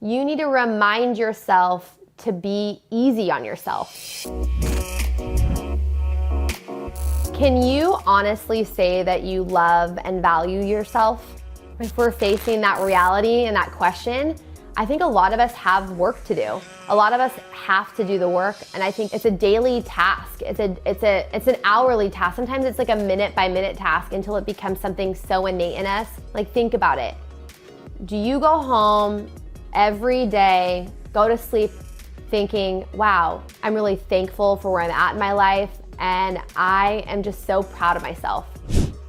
you need to remind yourself to be easy on yourself. Can you honestly say that you love and value yourself? If we're facing that reality and that question, I think a lot of us have work to do. A lot of us have to do the work, and I think it's a daily task. It's an hourly task. Sometimes it's like a minute by minute task until it becomes something so innate in us. Like, think about it. Do you go home every day, go to sleep thinking, wow, I'm really thankful for where I'm at in my life, and I am just so proud of myself?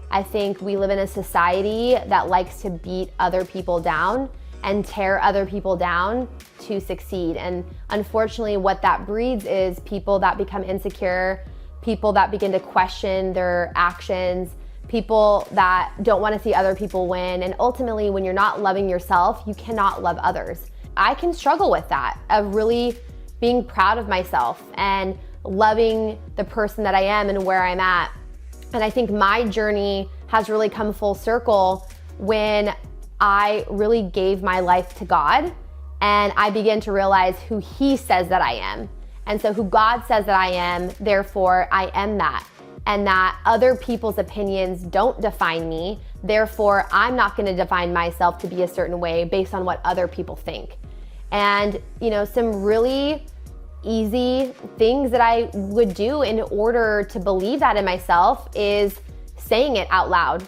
I think we live in a society that likes to beat other people down and tear other people down to succeed. And unfortunately, what that breeds is people that become insecure, people that begin to question their actions, people that don't want to see other people win. And ultimately, when you're not loving yourself, you cannot love others. I can struggle with that, of really being proud of myself and loving the person that I am and where I'm at. And I think my journey has really come full circle when I really gave my life to God and I began to realize who He says that I am. And so who God says that I am, therefore I am that. And that other people's opinions don't define me, therefore I'm not going to define myself to be a certain way based on what other people think. And some really easy things that I would do in order to believe that in myself is saying it out loud.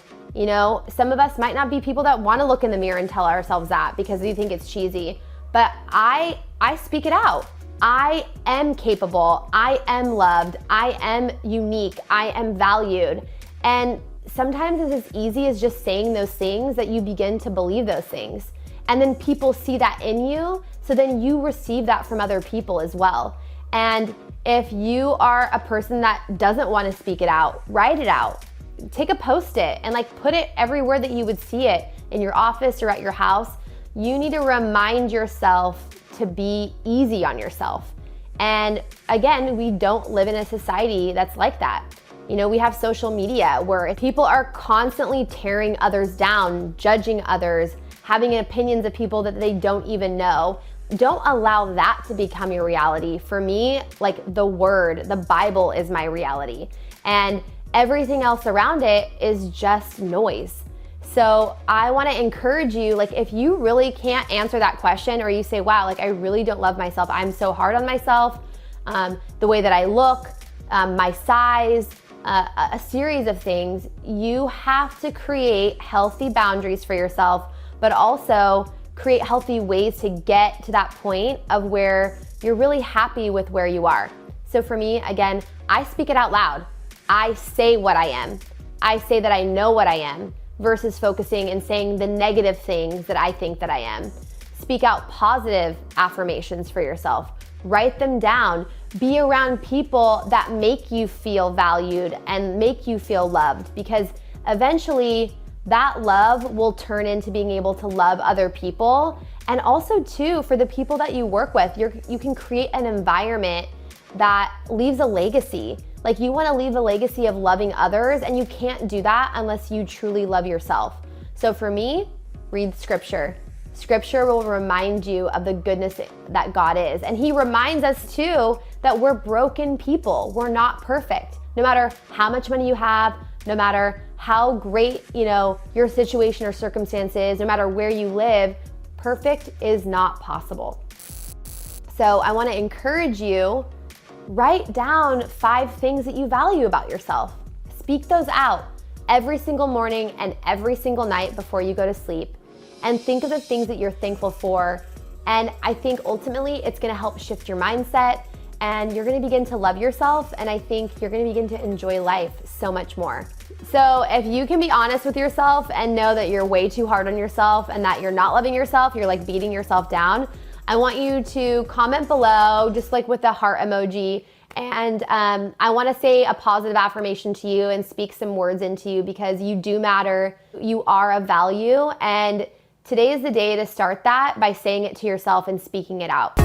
Some of us might not be people that want to look in the mirror and tell ourselves that because we think it's cheesy, but I speak it out. I am capable, I am loved, I am unique, I am valued. And sometimes it's as easy as just saying those things that you begin to believe those things. And then people see that in you, so then you receive that from other people as well. And if you are a person that doesn't want to speak it out, write it out. Take a Post-it and put it everywhere that you would see it, in your office or at your house. You need to remind yourself to be easy on yourself. And again, we don't live in a society that's like that. We have social media where people are constantly tearing others down, judging others, having opinions of people that they don't even know. Don't allow that to become your reality. For me, the Word, the Bible is my reality. And everything else around it is just noise. So I want to encourage you, if you really can't answer that question, or you say, wow, I really don't love myself, I'm so hard on myself, the way that I look, my size, a series of things, you have to create healthy boundaries for yourself, but also create healthy ways to get to that point of where you're really happy with where you are. So for me, again, I speak it out loud. I say what I am. I say that I know what I am versus focusing and saying the negative things that I think that I am. Speak out positive affirmations for yourself. Write them down. Be around people that make you feel valued and make you feel loved, because eventually that love will turn into being able to love other people. And also too, for the people that you work with, you can create an environment that leaves a legacy. You want to leave a legacy of loving others, and you can't do that unless you truly love yourself. So for me, read Scripture. Scripture will remind you of the goodness that God is. And He reminds us too that we're broken people. We're not perfect. No matter how much money you have, no matter how great, your situation or circumstance is, no matter where you live, perfect is not possible. So I want to encourage you, write down 5 things that you value about yourself. Speak those out every single morning and every single night before you go to sleep. And think of the things that you're thankful for. And I think ultimately it's gonna help shift your mindset, and you're gonna begin to love yourself, and I think you're gonna begin to enjoy life so much more. So if you can be honest with yourself and know that you're way too hard on yourself and that you're not loving yourself, you're beating yourself down, I want you to comment below, just with the heart emoji, and I want to say a positive affirmation to you and speak some words into you, because you do matter, you are of value, and today is the day to start that by saying it to yourself and speaking it out.